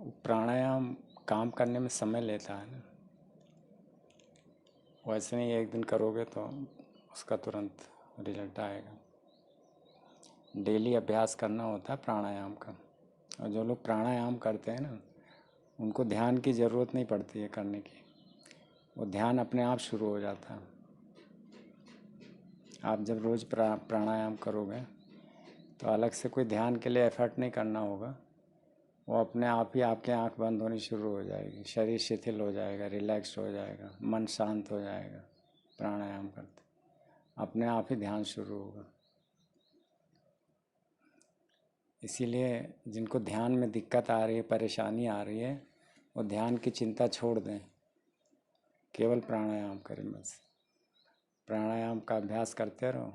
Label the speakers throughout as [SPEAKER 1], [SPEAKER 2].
[SPEAKER 1] प्राणायाम काम करने में समय लेता है ना। वैसे नहीं एक दिन करोगे तो उसका तुरंत रिजल्ट आएगा। डेली अभ्यास करना होता है प्राणायाम का। और जो लोग प्राणायाम करते हैं ना, उनको ध्यान की ज़रूरत नहीं पड़ती है करने की। वो ध्यान अपने आप शुरू हो जाता है। आप जब रोज़ प्राणायाम करोगे तो अलग से कोई ध्यान के लिए एफर्ट नहीं करना होगा। वो अपने आप ही आपकी आंख बंद होनी शुरू हो जाएगी, शरीर शिथिल हो जाएगा, रिलैक्स हो जाएगा, मन शांत हो जाएगा। प्राणायाम करते अपने आप ही ध्यान शुरू होगा। इसीलिए जिनको ध्यान में दिक्कत आ रही है, परेशानी आ रही है, वो ध्यान की चिंता छोड़ दें, केवल प्राणायाम करें। बस प्राणायाम का अभ्यास करते रहो।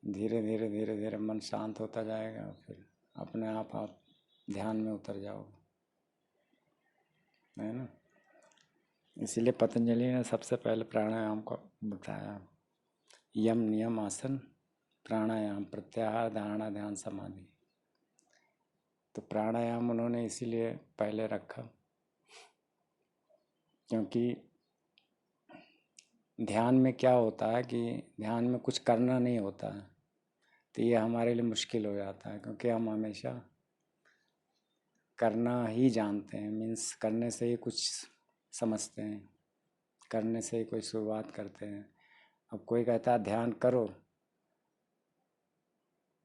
[SPEAKER 1] धीरे धीरे धीरे धीरे मन शांत होता जाएगा, फिर अपने आप ध्यान में उतर जाओगे, है ना। इसीलिए पतंजलि ने सबसे पहले प्राणायाम को बताया। यम नियम आसन प्राणायाम प्रत्याहार धारणा ध्यान समाधि। तो प्राणायाम उन्होंने इसीलिए पहले रखा क्योंकि ध्यान में क्या होता है कि ध्यान में कुछ करना नहीं होता है, तो ये हमारे लिए मुश्किल हो जाता है क्योंकि हम हमेशा करना ही जानते हैं। मीन्स करने से ही कुछ समझते हैं, करने से ही कोई शुरुआत करते हैं। अब कोई कहता है ध्यान करो,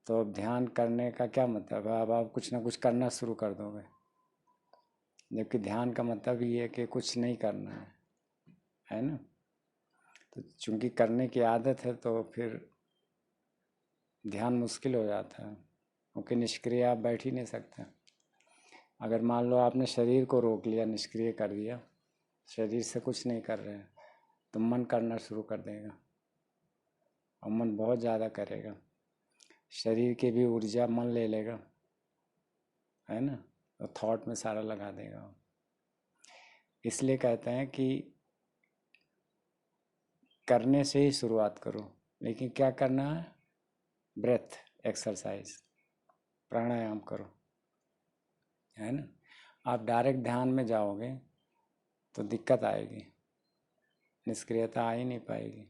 [SPEAKER 1] तो अब ध्यान करने का क्या मतलब है? अब आप कुछ ना कुछ करना शुरू कर दोगे, जबकि ध्यान का मतलब ये है कि कुछ नहीं करना है ना। तो चूंकि करने की आदत है तो फिर ध्यान मुश्किल हो जाता है, क्योंकि निष्क्रिय आप बैठ ही नहीं सकते। अगर मान लो आपने शरीर को रोक लिया, निष्क्रिय कर दिया, शरीर से कुछ नहीं कर रहे हैं, तो मन करना शुरू कर देगा और मन बहुत ज़्यादा करेगा। शरीर की भी ऊर्जा मन ले लेगा, है ना, तो थॉट में सारा लगा देगा। इसलिए कहते हैं कि करने से ही शुरुआत करो, लेकिन क्या करना है? ब्रेथ एक्सरसाइज, प्राणायाम करो, है ना। आप डायरेक्ट ध्यान में जाओगे तो दिक्कत आएगी, निष्क्रियता आ ही नहीं पाएगी।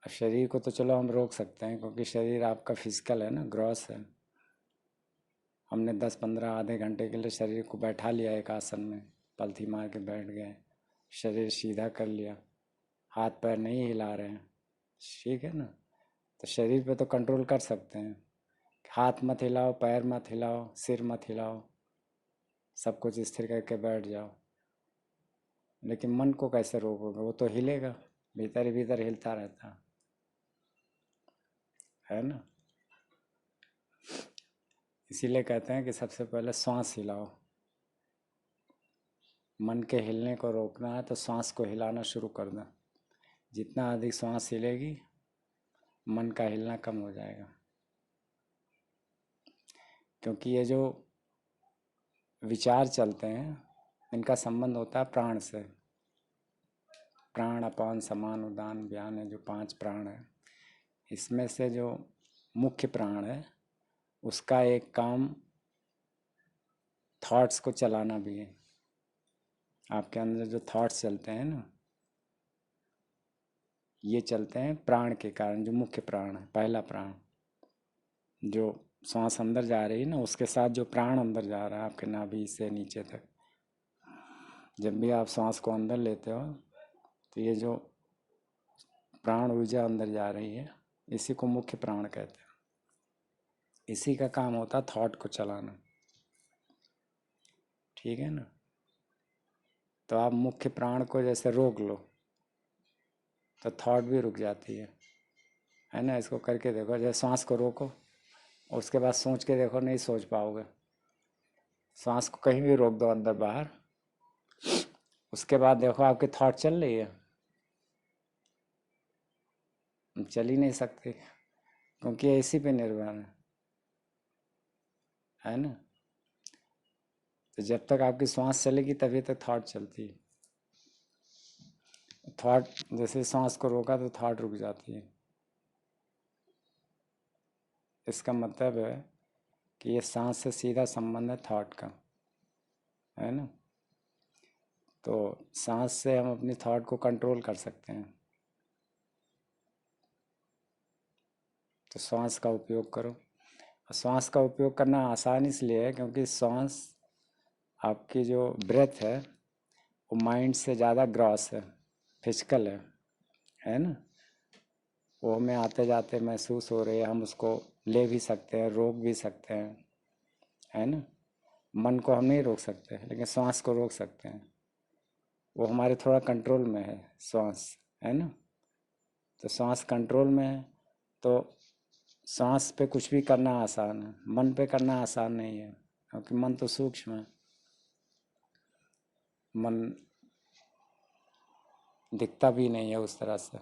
[SPEAKER 1] और शरीर को तो चलो हम रोक सकते हैं क्योंकि शरीर आपका फिजिकल है ना, ग्रॉस है। हमने 10-15 आधे घंटे के लिए शरीर को बैठा लिया एक आसन में, पलथी मार के बैठ गए, शरीर सीधा कर लिया, हाथ पैर नहीं हिला रहे हैं, ठीक है ना। तो शरीर पे तो कंट्रोल कर सकते हैं, हाथ मत हिलाओ, पैर मत हिलाओ, सिर मत हिलाओ, सब कुछ स्थिर करके बैठ जाओ। लेकिन मन को कैसे रोकोगे? वो तो हिलेगा, भीतर ही भीतर हिलता रहता है ना। इसीलिए कहते हैं कि सबसे पहले सांस हिलाओ। मन के हिलने को रोकना है तो सांस को हिलाना शुरू कर दो। जितना अधिक सांस हिलेगी, मन का हिलना कम हो जाएगा। क्योंकि ये जो विचार चलते हैं, इनका संबंध होता है प्राण से। प्राण अपान समान उदान व्यान है, जो 5 प्राण है, इसमें से जो मुख्य प्राण है उसका एक काम थॉट्स को चलाना भी है। आपके अंदर जो थॉट्स चलते हैं ना, ये चलते हैं प्राण के कारण। जो मुख्य प्राण है, पहला प्राण, जो सांस अंदर जा रही है ना, उसके साथ जो प्राण अंदर जा रहा है आपके नाभि से नीचे तक, जब भी आप सांस को अंदर लेते हो तो ये जो प्राण ऊर्जा अंदर जा रही है, इसी को मुख्य प्राण कहते हैं। इसी का काम होता है थॉट को चलाना, ठीक है ना। तो आप मुख्य प्राण को जैसे रोक लो तो थॉट भी रुक जाती है ना। इसको करके देखो, जैसे सांस को रोको, उसके बाद सोच के देखो, नहीं सोच पाओगे। सांस को कहीं भी रोक दो अंदर बाहर, उसके बाद देखो आपकी थॉट चल रही है? चल ही नहीं सकती, क्योंकि इसी पे निर्भर है ना। तो जब तक आपकी सांस चलेगी तभी तक थॉट चलती है। थॉट जैसे सांस को रोका तो थॉट रुक जाती है। इसका मतलब है कि ये सांस से सीधा संबंध है थॉट का, है ना। तो सांस से हम अपनी थॉट को कंट्रोल कर सकते हैं। तो श्वास का उपयोग करो। श्वास का उपयोग करना आसान इसलिए है क्योंकि श्वास आपकी जो ब्रेथ है वो माइंड से ज़्यादा ग्रॉस है, फिजिकल है ना। वो हमें आते जाते महसूस हो रही है, हम उसको ले भी सकते हैं, रोक भी सकते हैं, है ना। मन को हम नहीं रोक सकते लेकिन श्वास को रोक सकते हैं। वो हमारे थोड़ा कंट्रोल में है श्वास, है ना। तो श्वास कंट्रोल में है तो सांस पे कुछ भी करना आसान है, मन पे करना आसान नहीं है क्योंकि मन तो सूक्ष्म है। मन दिखता भी नहीं है उस तरह से,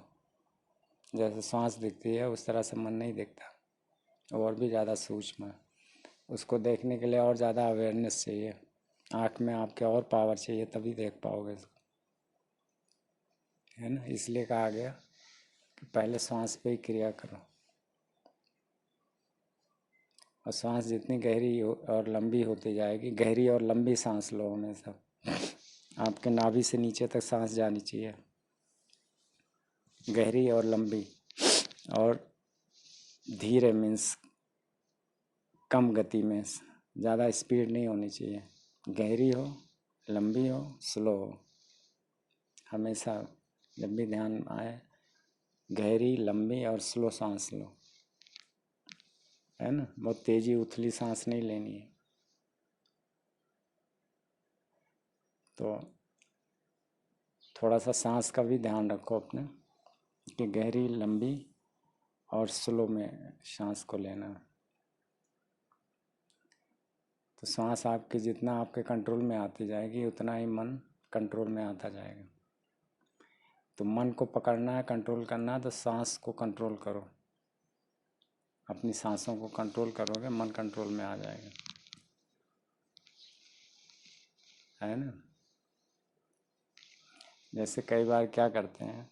[SPEAKER 1] जैसे सांस दिखती है उस तरह से मन नहीं दिखता, और भी ज़्यादा सूक्ष्म है। उसको देखने के लिए और ज़्यादा अवेयरनेस चाहिए, आँख में आपके और पावर चाहिए तभी देख पाओगे इसको, है ना। इसलिए कहा गया कि पहले सांस पे ही क्रिया करो। और सांस जितनी गहरी हो और लंबी होती जाएगी, गहरी और लंबी सांस लो हमेशा। आपके नाभि से नीचे तक सांस जानी चाहिए, गहरी और लंबी, और धीरे मीन्स कम गति में, ज़्यादा स्पीड नहीं होनी चाहिए। गहरी हो, लंबी हो, स्लो हो। हमेशा जब भी ध्यान आए गहरी, लंबी और स्लो सांस लो, है ना। बहुत तेजी उथली सांस नहीं लेनी है। तो थोड़ा सा सांस का भी ध्यान रखो अपने कि गहरी, लंबी और स्लो में सांस को लेना। तो सांस आपकी जितना आपके कंट्रोल में आती जाएगी उतना ही मन कंट्रोल में आता जाएगा। तो मन को पकड़ना है, कंट्रोल करना है, तो सांस को कंट्रोल करो। अपनी सांसों को कंट्रोल करोगे मन कंट्रोल में आ जाएगा, है ना। जैसे कई बार क्या करते हैं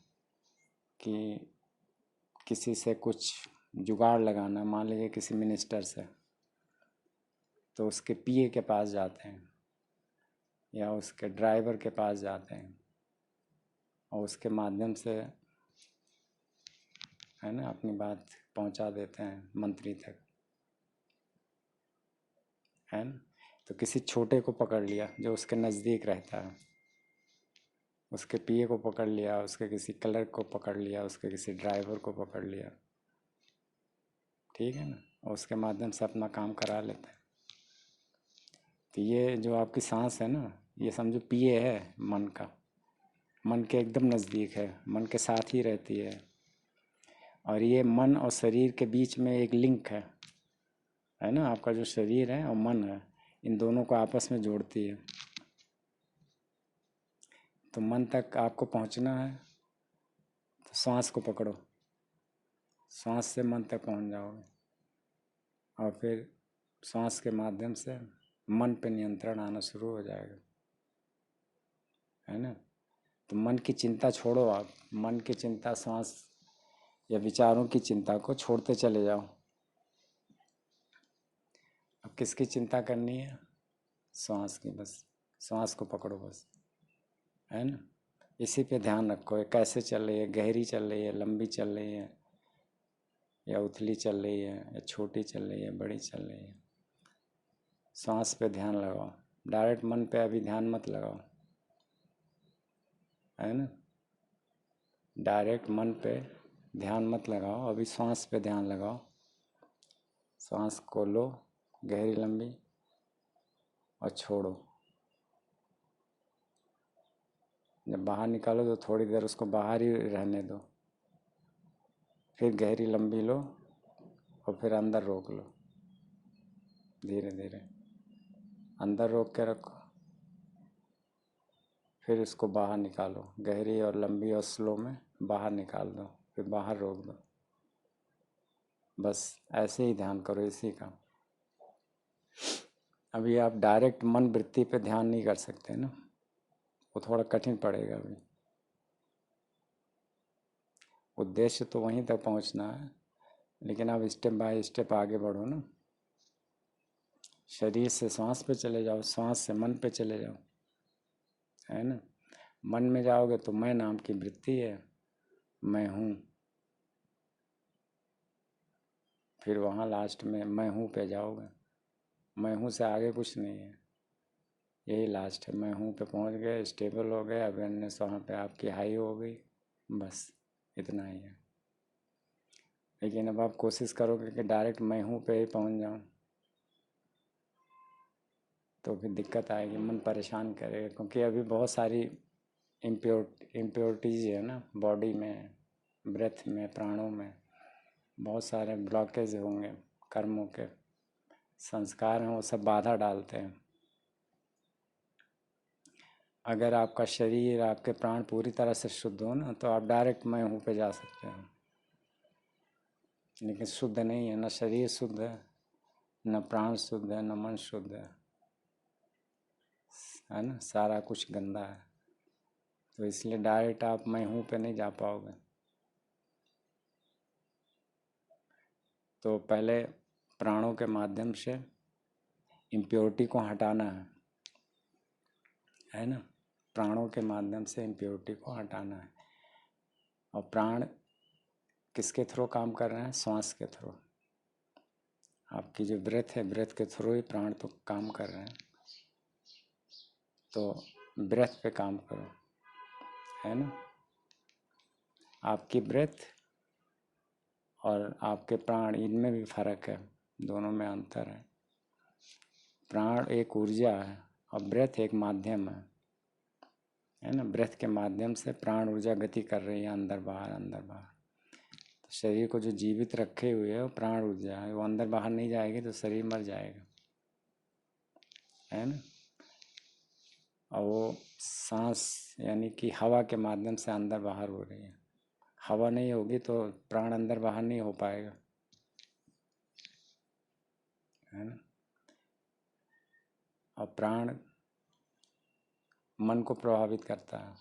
[SPEAKER 1] कि किसी से कुछ जुगाड़ लगाना, मान लीजिए किसी मिनिस्टर से, तो उसके पीए के पास जाते हैं या उसके ड्राइवर के पास जाते हैं और उसके माध्यम से, है ना, अपनी बात पहुंचा देते हैं मंत्री तक, है ना। तो किसी छोटे को पकड़ लिया जो उसके नज़दीक रहता है, उसके पीए को पकड़ लिया, उसके किसी क्लर्क को पकड़ लिया, उसके किसी ड्राइवर को पकड़ लिया, ठीक है ना, और उसके माध्यम से अपना काम करा लेते हैं। तो ये जो आपकी सांस है ना, ये समझो पीए है मन का, मन के एकदम नज़दीक है, मन के साथ ही रहती है। और ये मन और शरीर के बीच में एक लिंक है ना। आपका जो शरीर है और मन है, इन दोनों को आपस में जोड़ती है। तो मन तक आपको पहुंचना है तो सांस को पकड़ो, सांस से मन तक पहुंच जाओगे और फिर सांस के माध्यम से मन पे नियंत्रण आना शुरू हो जाएगा, है ना। तो मन की चिंता छोड़ो, आप मन की चिंता, सांस या विचारों की चिंता को छोड़ते चले जाओ। अब किसकी चिंता करनी है? सांस की, बस सांस को पकड़ो बस, है ना। इसी पे ध्यान रखो, ये कैसे चल रही है, गहरी चल रही है, लंबी चल रही है, या उथली चल रही है, या छोटी चल रही है, बड़ी चल रही है। सांस पे ध्यान लगाओ, डायरेक्ट मन पे अभी ध्यान मत लगाओ, है ना। डायरेक्ट मन पे ध्यान मत लगाओ, अभी सांस पे ध्यान लगाओ। सांस को लो गहरी, लंबी, और छोड़ो। जब बाहर निकालो तो थोड़ी देर उसको बाहर ही रहने दो, फिर गहरी लंबी लो और फिर अंदर रोक लो, धीरे धीरे अंदर रोक के रखो, फिर इसको बाहर निकालो, गहरी और लंबी और स्लो में बाहर निकाल दो, फिर बाहर रोक दो। बस ऐसे ही ध्यान करो इसी का। अभी आप डायरेक्ट मन वृत्ति पे ध्यान नहीं कर सकते ना, वो थोड़ा कठिन पड़ेगा। अभी उद्देश्य तो वहीं तक पहुंचना है, लेकिन आप स्टेप बाय स्टेप आगे बढ़ो ना। शरीर से श्वास पे चले जाओ, श्वास से मन पे चले जाओ, है ना। मन में जाओगे तो मैं नाम की वृत्ति है, मैं हूँ। फिर वहाँ लास्ट में मैं हूँ पे जाओगे, मैं हूँ से आगे कुछ नहीं है, यही लास्ट है। मैं हूँ पे पहुँच गए, स्टेबल हो गए, अवेयरनेस वहाँ पे आपकी हाई हो गई, बस इतना ही है। लेकिन अब आप कोशिश करोगे कि डायरेक्ट मैं हूँ पे ही पहुँच जाऊँ, तो फिर दिक्कत आएगी, मन परेशान करेगा, क्योंकि अभी बहुत सारी इम्प्योरिटीज है ना बॉडी में, ब्रेथ में, प्राणों में बहुत सारे ब्लॉकेज होंगे, कर्मों के संस्कार हैं, वो सब बाधा डालते हैं। अगर आपका शरीर, आपके प्राण पूरी तरह से शुद्ध हो ना, तो आप डायरेक्ट मैं हूँ पे जा सकते हैं। लेकिन शुद्ध नहीं है, न शरीर शुद्ध है, न प्राण शुद्ध है, न मन शुद्ध है ना, सारा कुछ गंदा है। तो इसलिए डायरेक्ट आप मैं हूँ पे नहीं जा पाओगे। तो पहले प्राणों के माध्यम से इम्प्योरिटी को हटाना है ना, प्राणों के माध्यम से इम्प्योरिटी को हटाना है। और प्राण किसके थ्रू काम कर रहे हैं? श्वास के थ्रू। आपकी जो ब्रेथ है, ब्रेथ के थ्रू ही प्राण तो काम कर रहे हैं। तो ब्रेथ पे काम करो, है ना। आपकी ब्रेथ और आपके प्राण, इनमें भी फर्क है, दोनों में अंतर है। प्राण एक ऊर्जा है और ब्रेथ एक माध्यम है ना। ब्रेथ के माध्यम से प्राण ऊर्जा गति कर रही है अंदर बाहर, अंदर बाहर। तो शरीर को जो जीवित रखे हुए है वो प्राण ऊर्जा है, वो अंदर बाहर नहीं जाएगी तो शरीर मर जाएगा, है ना। और वो सांस यानी कि हवा के माध्यम से अंदर बाहर हो रही है। हवा नहीं होगी तो प्राण अंदर बाहर नहीं हो पाएगा, है ना। और प्राण मन को प्रभावित करता है,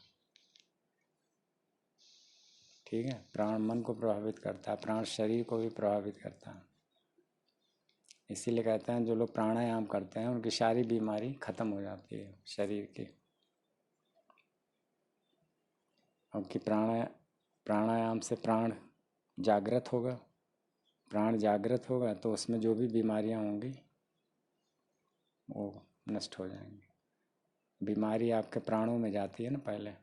[SPEAKER 1] ठीक है। प्राण मन को प्रभावित करता है, प्राण शरीर को भी प्रभावित करता है। इसीलिए कहते हैं जो लोग प्राणायाम करते हैं उनकी सारी बीमारी खत्म हो जाती है शरीर की। क्योंकि प्राणायाम से प्राण जागृत होगा, प्राण जागृत होगा तो उसमें जो भी बीमारियां होंगी वो नष्ट हो जाएंगी। बीमारी आपके प्राणों में जाती है ना, पहले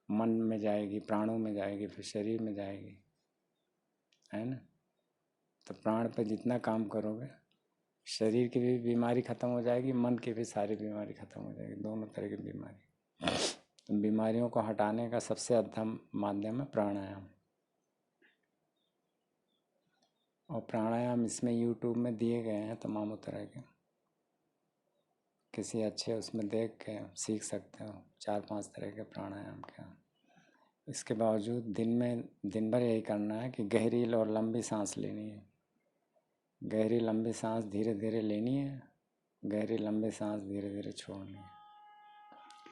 [SPEAKER 1] मन में जाएगी, प्राणों में जाएगी, फिर शरीर में जाएगी, है ना। तो प्राण पे जितना काम करोगे, शरीर की भी बीमारी खत्म हो जाएगी, मन की भी सारी बीमारी खत्म हो जाएगी, दोनों तरह की बीमारी। तो बीमारियों को हटाने का सबसे अच्छा माध्यम है प्राणायाम। और प्राणायाम इसमें यूट्यूब में दिए गए हैं तमाम तरह के, किसी अच्छे उसमें देख के सीख सकते हो 4-5 तरह के प्राणायाम के। इसके बावजूद दिन भर यही करना है कि गहरी और लंबी सांस लेनी है। गहरी लंबी सांस धीरे धीरे लेनी है, गहरी लंबी सांस धीरे धीरे छोड़नी है।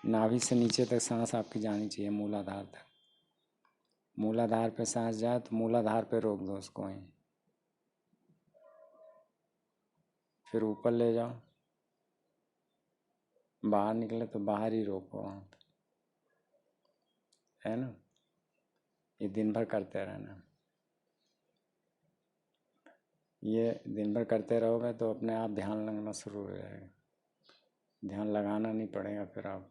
[SPEAKER 1] नाभि से नीचे तक सांस आपकी जानी चाहिए, मूलाधार तक। मूलाधार पे सांस जाए तो मूलाधार पे रोक दो उसको वहीं, फिर ऊपर ले जाओ, बाहर निकले तो बाहर ही रोको वहाँ पे, है ना। ये दिन भर करते रहना। ये दिन भर करते रहोगे तो अपने आप ध्यान लगना शुरू हो जाएगा, ध्यान लगाना नहीं पड़ेगा फिर आप।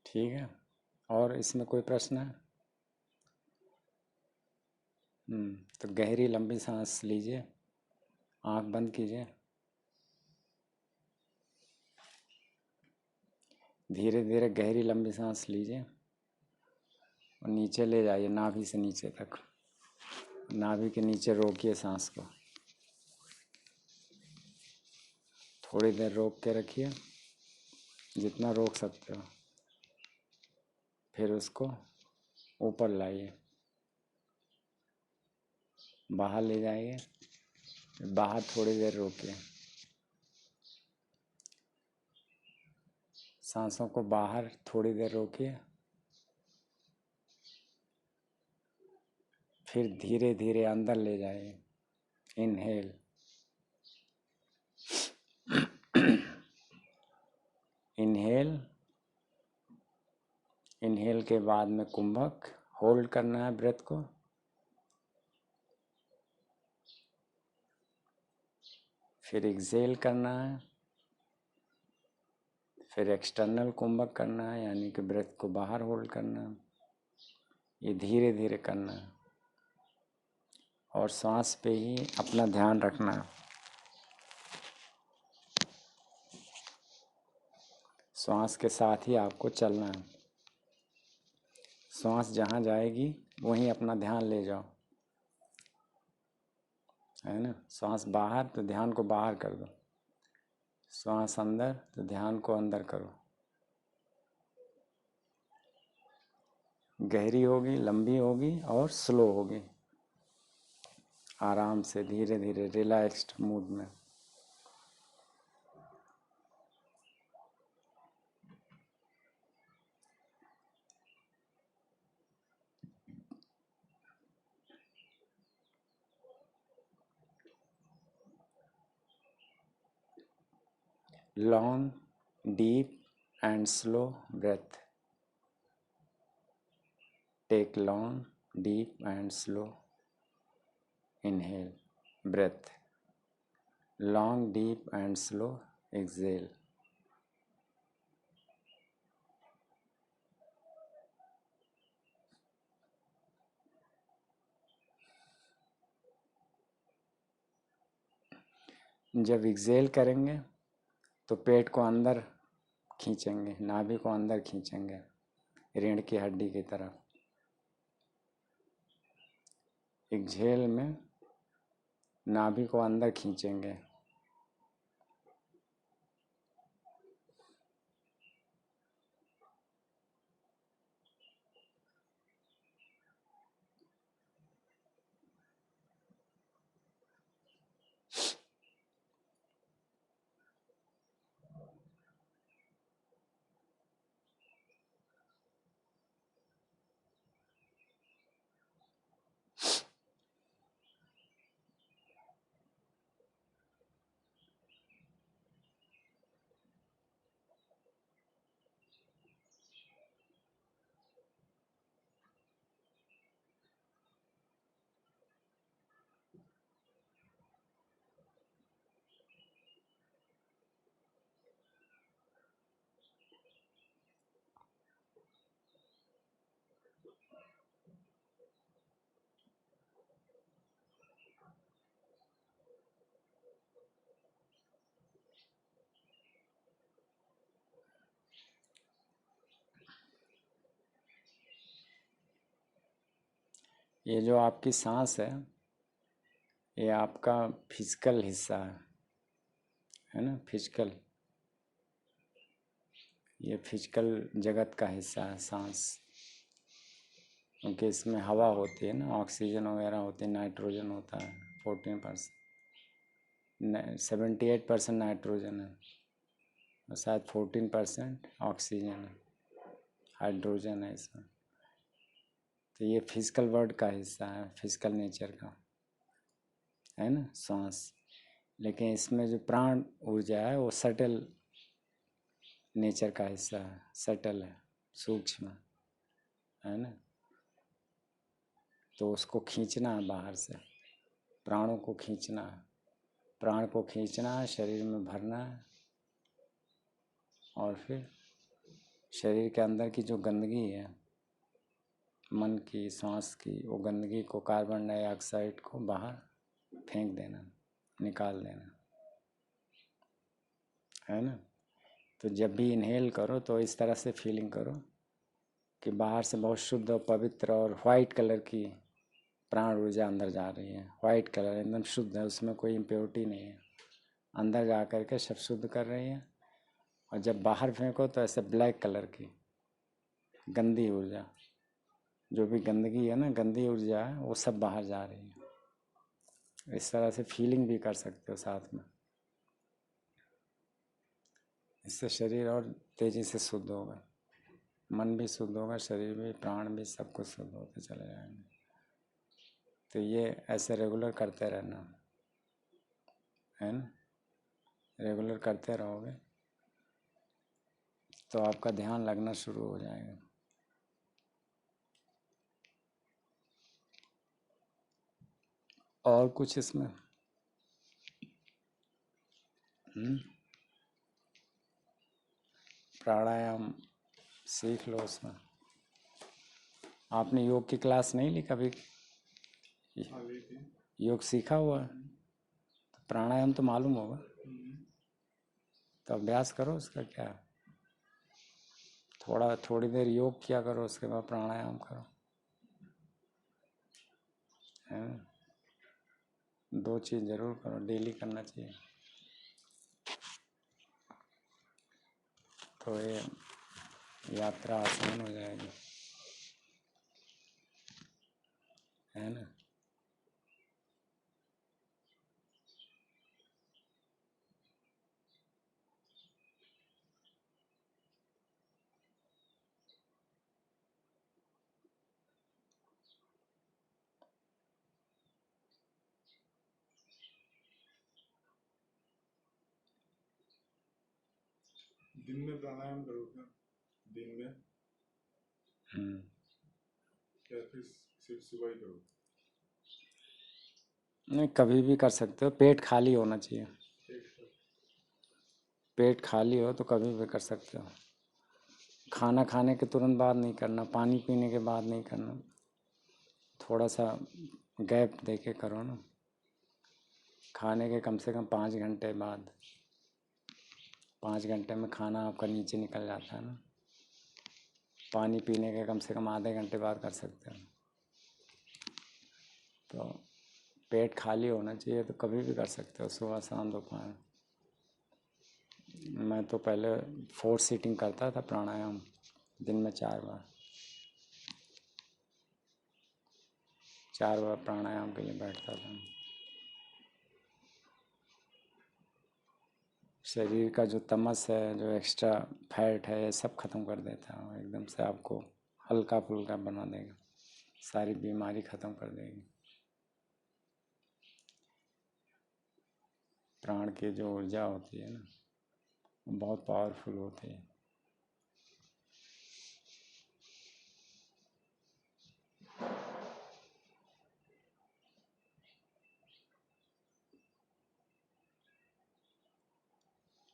[SPEAKER 1] ठीक है, और इसमें कोई प्रश्न है? तो गहरी लंबी सांस लीजिए, आंख बंद कीजिए, धीरे धीरे गहरी लंबी सांस लीजिए और नीचे ले जाइए, नाभि से नीचे तक। नाभि के नीचे रोकिए सांस को, थोड़ी देर रोक के रखिए, जितना रोक सकते हो। फिर उसको ऊपर लाइए, बाहर ले जाइए, बाहर थोड़ी देर रोकिए। सांसों को बाहर थोड़ी देर रोकिए, फिर धीरे धीरे अंदर ले जाइए। इनहेल, इनहेल, इनहेल के बाद में कुंभक होल्ड करना है ब्रेथ को। फिर एक्सेल करना है, फिर एक्सटर्नल कुंभक करना है, यानी कि ब्रेथ को बाहर होल्ड करना है। ये धीरे धीरे करना है और सांस पे ही अपना ध्यान रखना है। सांस के साथ ही आपको चलना है। सांस जहाँ जाएगी वहीं अपना ध्यान ले जाओ, है ना। सांस बाहर तो ध्यान को बाहर कर दो, सांस अंदर तो ध्यान को अंदर करो। गहरी होगी, लंबी होगी और स्लो होगी, आराम से धीरे धीरे रिलैक्स्ड मूड में। Long, deep and slow breath. Take long, deep and slow inhale, breath. Long, deep and slow exhale. जब एक्सेल करेंगे तो पेट को अंदर खींचेंगे, नाभि को अंदर खींचेंगे, रीढ़ की हड्डी की तरफ। एक्सेल में नाभि को अंदर खींचेंगे। ये जो आपकी सांस है, ये आपका फिजिकल हिस्सा है ना, फिजिकल, ये फिजिकल जगत का हिस्सा है सांस। क्योंकि इसमें हवा होती है ना, ऑक्सीजन वगैरह होती है, नाइट्रोजन होता है 14%, 78% नाइट्रोजन है और शायद 14% ऑक्सीजन है, हाइड्रोजन है इसमें। तो ये फिजिकल वर्ल्ड का हिस्सा है, फिजिकल नेचर का, है ना, सांस। लेकिन इसमें जो प्राण ऊर्जा है वो सटल नेचर का हिस्सा है, सटल है, सूक्ष्म, है ना। तो उसको खींचना है बाहर से, प्राणों को खींचना है, प्राण को खींचना है, शरीर में भरना है। और फिर शरीर के अंदर की जो गंदगी है, मन की, सांस की, वो गंदगी को, कार्बन डाइऑक्साइड को बाहर फेंक देना, निकाल देना, है ना। तो जब भी इनहेल करो तो इस तरह से फीलिंग करो कि बाहर से बहुत शुद्ध और पवित्र और वाइट कलर की प्राण ऊर्जा अंदर जा रही है। वाइट कलर एकदम शुद्ध है, उसमें कोई इम्प्योरिटी नहीं है, अंदर जा कर के सब शुद्ध कर रही है। और जब बाहर फेंको तो ऐसे ब्लैक कलर की गंदी ऊर्जा, जो भी गंदगी है ना, गंदी ऊर्जा है, वो सब बाहर जा रही है। इस तरह से फीलिंग भी कर सकते हो साथ में। इससे शरीर और तेज़ी से शुद्ध होगा, मन भी शुद्ध होगा, शरीर भी, प्राण भी, सब कुछ शुद्ध होते चले जाएंगे। तो ये ऐसे रेगुलर करते रहना है ना। रेगुलर करते रहोगे तो आपका ध्यान लगना शुरू हो जाएगा। और कुछ इसमें प्राणायाम सीख लो उसमें। आपने योग की क्लास नहीं ली कभी? योग सीखा हुआ है तो प्राणायाम तो मालूम होगा, तो अभ्यास करो उसका। क्या थोड़ी देर योग किया करो, उसके बाद प्राणायाम करो, है ना। 2 चीज़ जरूर करो, डेली करना चाहिए। तो ये यात्रा आसान हो जाएगी, है ना।
[SPEAKER 2] दिन में प्राणायाम करो क्या? दिन में या फिर सिर्फ सुबह ही करो?
[SPEAKER 1] नहीं, कभी भी कर सकते हो, पेट खाली होना चाहिए। पेट खाली हो तो कभी भी कर सकते हो। खाना खाने के तुरंत बाद नहीं करना, पानी पीने के बाद नहीं करना, थोड़ा सा गैप दे के करो ना। खाने के कम से कम 5 घंटे बाद। 5 घंटे में खाना आपका नीचे निकल जाता है ना। पानी पीने के कम से कम आधे घंटे बाद कर सकते हो। तो पेट खाली होना चाहिए, तो कभी भी कर सकते हो, सुबह शाम दोपहर। मैं तो पहले 4 सीटिंग करता था प्राणायाम, दिन में 4 बार। 4 बार प्राणायाम के लिए बैठता था। शरीर का जो तमस है, जो एक्स्ट्रा फैट है, ये सब खत्म कर देता है एकदम से। आपको हल्का फुल्का बना देगा, सारी बीमारी खत्म कर देगी। प्राण की जो ऊर्जा होती है ना, वो बहुत पावरफुल होती है।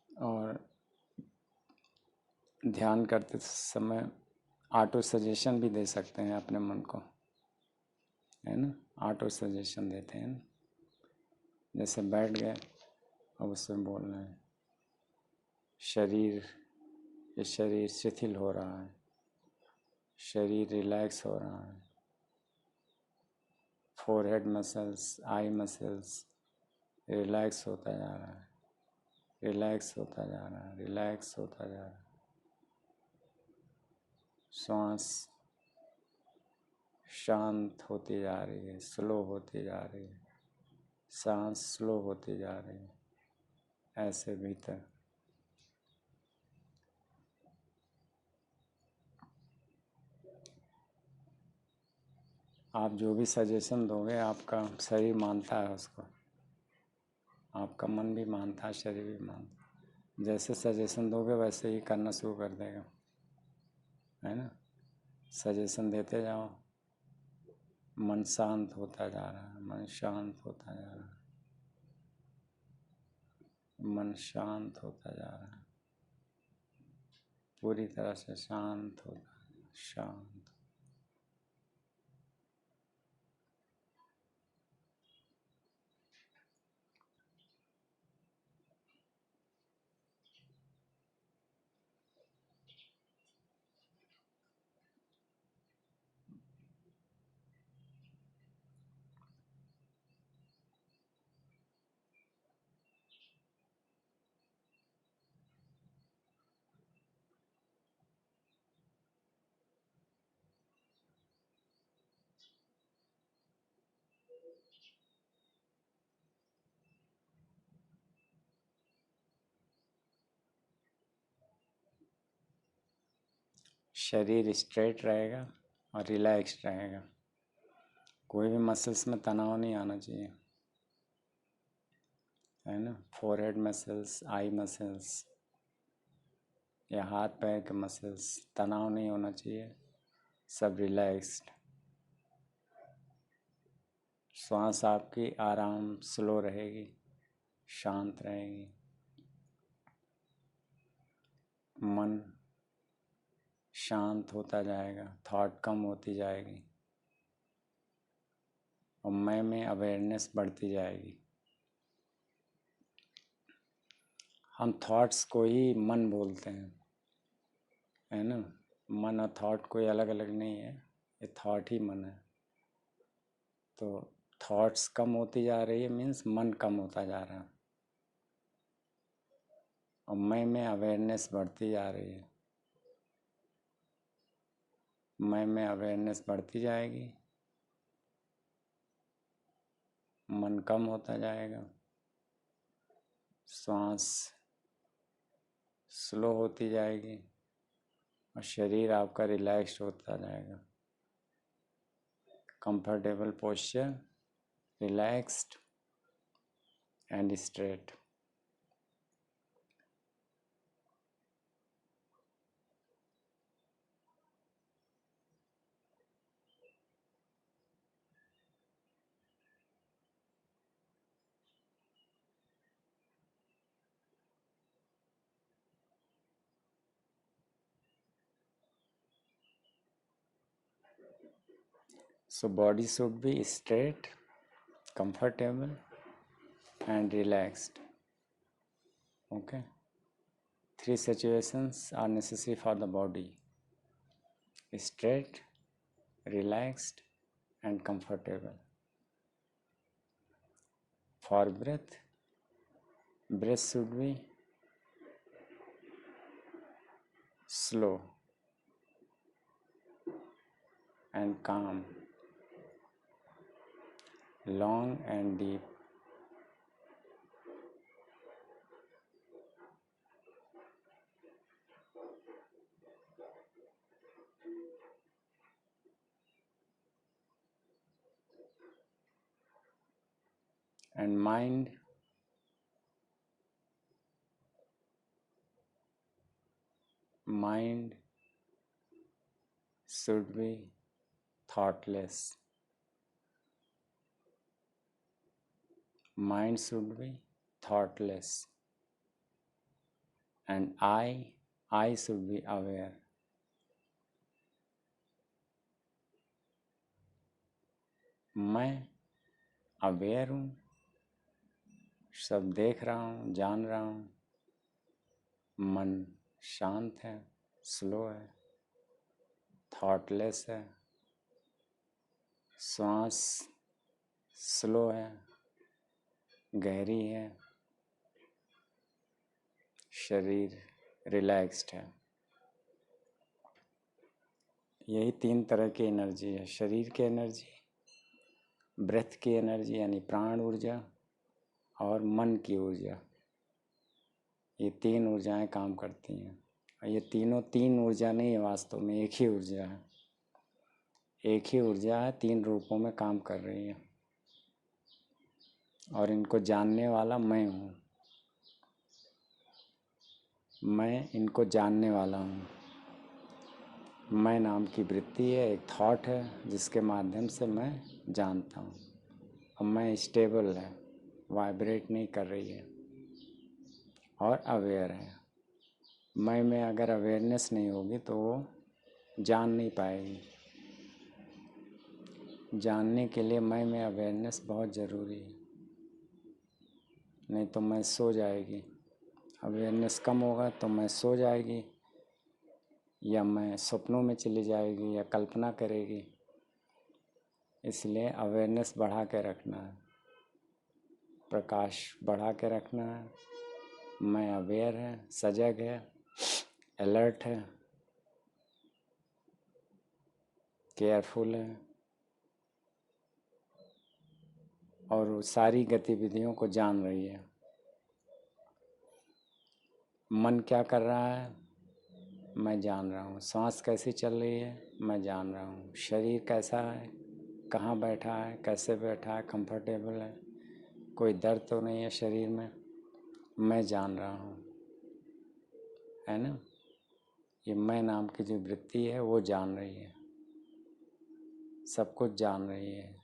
[SPEAKER 1] और ध्यान करते समय ऑटो सजेशन भी दे सकते हैं अपने मन को, है ना। ऑटो सजेशन देते हैं ना, जैसे बैठ गए, अब उससे बोलना है, शरीर, ये शरीर शिथिल हो रहा है, शरीर रिलैक्स हो रहा है, forehead muscles, eye muscles relax होता जा रहा है, रिलैक्स होता जा रहा है, रिलैक्स होता जा रहा है। श्वास शांत होती जा रही है, स्लो होती जा रही है, सांस स्लो होती जा रही है, ऐसे भीतर। आप जो भी सजेशन दोगे, आपका शरीर मानता है उसको, आपका मन भी मानता है, शरीर भी मानता है। जैसे सजेशन दोगे वैसे ही करना शुरू कर देगा, है ना। सजेशन देते जाओ, मन शांत होता जा रहा है, मन शांत होता जा रहा है, मन शांत होता जा रहा है, पूरी तरह से शांत होता है, शांत। शरीर स्ट्रेट रहेगा और रिलैक्स रहेगा, कोई भी मसल्स में तनाव नहीं आना चाहिए, है ना। फोरहेड मसल्स, आई मसल्स या हाथ पैर के मसल्स, तनाव नहीं होना चाहिए, सब रिलैक्स्ड। श्वास आपकी आराम, स्लो रहेगी, शांत रहेगी। मन शांत होता जाएगा, थॉट कम होती जाएगी और मैं में अवेयरनेस बढ़ती जाएगी। हम थॉट्स को ही मन बोलते हैं, है ना। मन और थॉट कोई अलग अलग नहीं है, ये थॉट ही मन है। तो थॉट्स कम होती जा रही है मीन्स मन कम होता जा रहा है और मैं में अवेयरनेस बढ़ती जा रही है। मैं में अवेयरनेस बढ़ती जाएगी, मन कम होता जाएगा, सांस स्लो होती जाएगी और शरीर आपका रिलैक्स होता जाएगा। Comfortable posture, relaxed and straight. So body should be straight, comfortable and relaxed. Okay. 3 situations are necessary for the body: straight, relaxed and comfortable. For breath, breath should be slow and calm, long and deep. And mind should be thoughtless. Mind should be thoughtless. And I should be aware. मैं aware हूँ, सब देख रहा हूँ, जान रहा हूँ। मन शांत है, स्लो है, थॉटलेस है, सांस स्लो है, गहरी है, शरीर रिलैक्स्ड है। यही 3 तरह की एनर्जी है: शरीर की एनर्जी, ब्रेथ की एनर्जी यानी प्राण ऊर्जा और मन की ऊर्जा। ये 3 ऊर्जाएं काम करती हैं और ये तीनों 3 ऊर्जा नहीं है, वास्तव में एक ही ऊर्जा है। एक ही ऊर्जा है, 3 रूपों में काम कर रही है और इनको जानने वाला मैं हूँ। मैं इनको जानने वाला हूँ। मैं नाम की वृत्ति है, एक थॉट है जिसके माध्यम से मैं जानता हूँ और मैं स्टेबल है, वाइब्रेट नहीं कर रही है और अवेयर है। मैं में अगर अवेयरनेस नहीं होगी तो वो जान नहीं पाएगी। जानने के लिए मैं में अवेयरनेस बहुत ज़रूरी है, नहीं तो मैं सो जाएगी। अवेयरनेस कम होगा तो मैं सो जाएगी या मैं सपनों में चली जाएगी या कल्पना करेगी। इसलिए अवेयरनेस बढ़ा के रखना है, प्रकाश बढ़ा के रखना है। मैं अवेयर है, सजग है, अलर्ट है, केयरफुल है और वो सारी गतिविधियों को जान रही है। मन क्या कर रहा है मैं जान रहा हूँ, सांस कैसी चल रही है मैं जान रहा हूँ, शरीर कैसा है कहाँ बैठा है, कैसे बैठा है, कंफर्टेबल है, कोई दर्द तो नहीं है शरीर में, मैं जान रहा हूँ, है ना। ये मैं नाम की जो वृत्ति है वो जान रही है, सब कुछ जान रही है,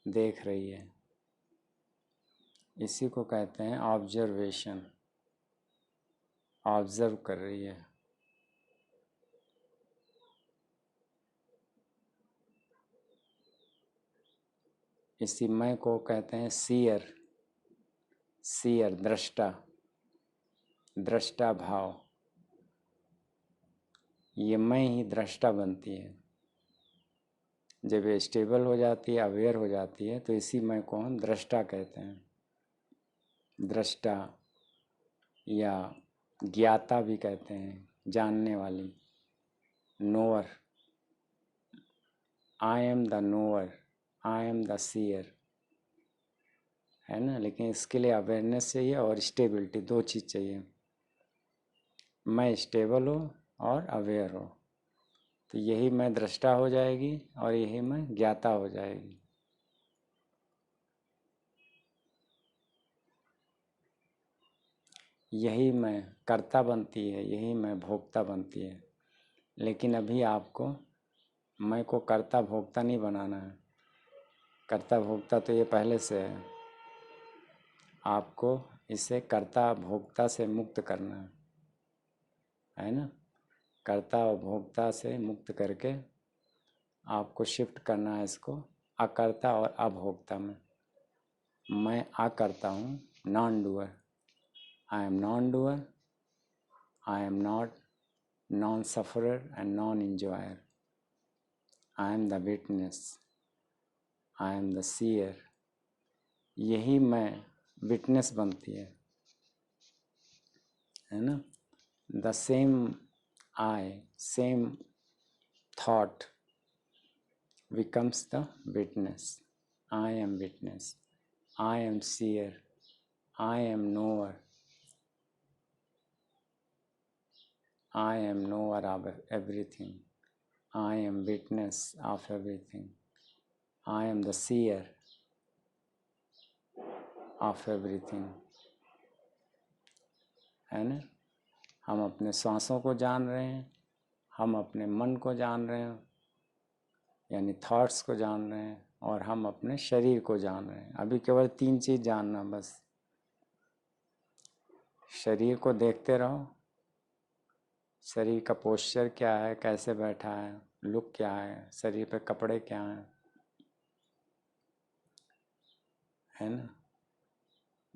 [SPEAKER 1] देख रही है। इसी को कहते हैं ऑब्जर्वेशन, ऑब्जर्व कर रही है। इसी मैं को कहते हैं सीयर, सीयर दृष्टा, दृष्टा भाव। ये मैं ही दृष्टा बनती है। जब ये स्टेबल हो जाती है, अवेयर हो जाती है, तो इसी मैं को हम दृष्टा कहते हैं। दृष्टा या ज्ञाता भी कहते हैं, जानने वाली, knower. I am the knower, I am the seer, है ना। लेकिन इसके लिए अवेयरनेस चाहिए और स्टेबिलिटी, दो चीज़ चाहिए। मैं स्टेबल हो और अवेयर हो, तो यही मैं दृष्टा हो जाएगी और यही मैं ज्ञाता हो जाएगी। यही मैं कर्ता बनती है, यही मैं भोक्ता बनती है। लेकिन अभी आपको मैं को कर्ता भोक्ता नहीं बनाना है। कर्ता भोक्ता तो ये पहले से है, आपको इसे कर्ता भोक्ता से मुक्त करना है ना। कर्ता और भोक्ता से मुक्त करके आपको शिफ्ट करना है इसको अकर्ता और अभोक्ता में। मैं अकर्ता हूँ, non doer. I am non doer, I am not non sufferer and non enjoyer. I am the witness, I am the seer. यही मैं विटनेस बनती है ना। The same I, same thought becomes the witness. I am witness, I am seer, I am knower, I am knower of everything, I am witness of everything, I am the seer of everything, है ना। हम अपने सांसों को जान रहे हैं, हम अपने मन को जान रहे हैं, यानी थॉट्स को जान रहे हैं, और हम अपने शरीर को जान रहे हैं। अभी केवल 3 चीज़ जानना बस। शरीर को देखते रहो, शरीर का पोस्चर क्या है, कैसे बैठा है, लुक क्या है, शरीर पे कपड़े क्या हैं, है ना।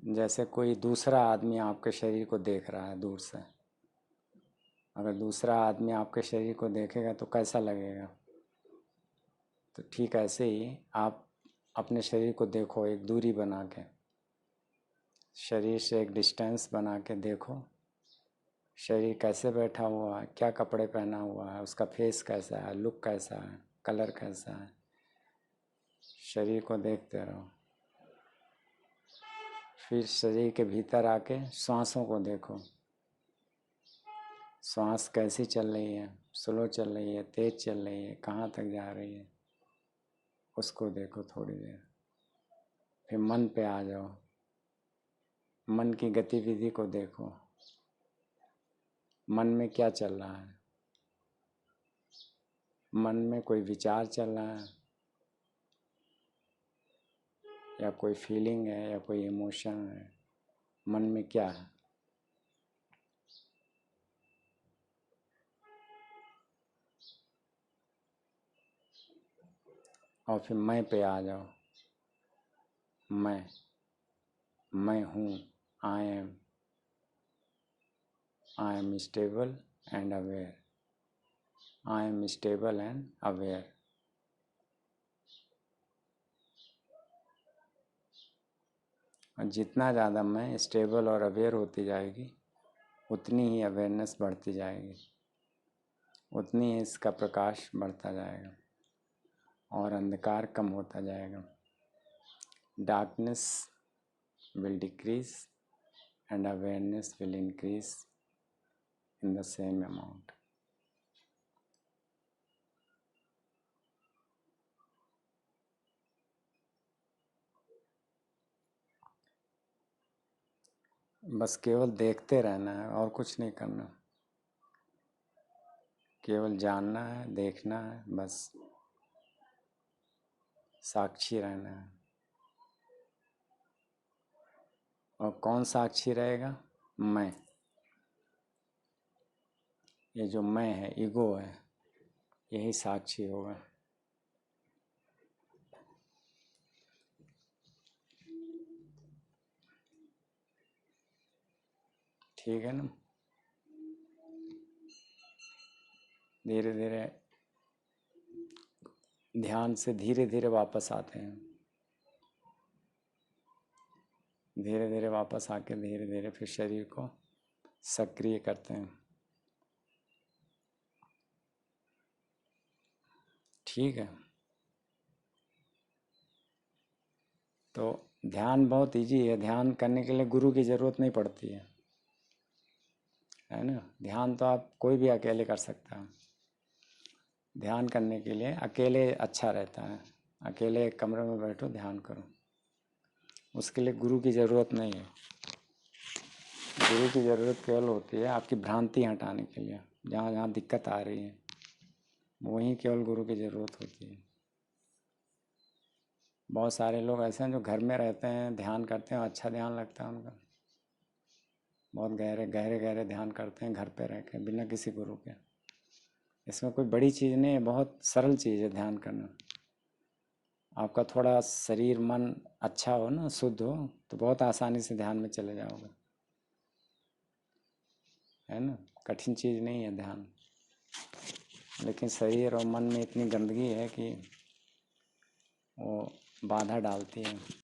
[SPEAKER 1] जैसे कोई दूसरा आदमी आपके शरीर को देख रहा है दूर से, अगर दूसरा आदमी आपके शरीर को देखेगा तो कैसा लगेगा। तो ठीक ऐसे ही आप अपने शरीर को देखो, एक दूरी बना के, शरीर से एक डिस्टेंस बना के देखो, शरीर कैसे बैठा हुआ है, क्या कपड़े पहना हुआ है, उसका फेस कैसा है, लुक कैसा है, कलर कैसा है। शरीर को देखते रहो। फिर शरीर के भीतर आके श्वासों को देखो, श्वास कैसी चल रही है, स्लो चल रही है, तेज चल रही है, कहाँ तक जा रही है, उसको देखो थोड़ी देर। फिर मन पे आ जाओ, मन की गतिविधि को देखो, मन में क्या चल रहा है, मन में कोई विचार चल रहा है, या कोई फीलिंग है, या कोई इमोशन है, मन में क्या है। और फिर मैं पे आ जाओ। मैं हूँ, I am stable and aware, I am stable and aware. और जितना ज़्यादा मैं स्टेबल और अवेयर होती जाएगी, उतनी ही अवेयरनेस बढ़ती जाएगी, उतनी ही इसका प्रकाश बढ़ता जाएगा और अंधकार कम होता जाएगा। Darkness will decrease and awareness will increase in the same amount. बस केवल देखते रहना है और कुछ नहीं करना, केवल जानना है, देखना है, बस साक्षी रहना है। और कौन साक्षी रहेगा? मैं। ये जो मैं है, ईगो है, यही साक्षी होगा। ठीक है ना? धीरे धीरे ध्यान से धीरे धीरे वापस आते हैं, धीरे धीरे वापस आके धीरे धीरे फिर शरीर को सक्रिय करते हैं। ठीक है। तो ध्यान बहुत इजी है, ध्यान करने के लिए गुरु की ज़रूरत नहीं पड़ती है ना? ध्यान तो आप कोई भी अकेले कर सकता है। ध्यान करने के लिए अकेले अच्छा रहता है, अकेले एक कमरे में बैठो ध्यान करो, उसके लिए गुरु की ज़रूरत नहीं है। गुरु की ज़रूरत केवल होती है आपकी भ्रांति हटाने के लिए, जहाँ जहाँ दिक्कत आ रही है वहीं केवल गुरु की ज़रूरत होती है। बहुत सारे लोग ऐसे हैं जो घर में रहते हैं, ध्यान करते हैं, अच्छा ध्यान लगता है उनका, बहुत गहरे गहरे गहरे ध्यान करते हैं घर पे रह के बिना किसी गुरु के। इसमें कोई बड़ी चीज़ नहीं है, बहुत सरल चीज़ है ध्यान करना। आपका थोड़ा शरीर मन अच्छा हो ना, शुद्ध हो, तो बहुत आसानी से ध्यान में चले जाओगे, है ना? कठिन चीज़ नहीं है ध्यान। लेकिन शरीर और मन में इतनी गंदगी है कि वो बाधा डालती है।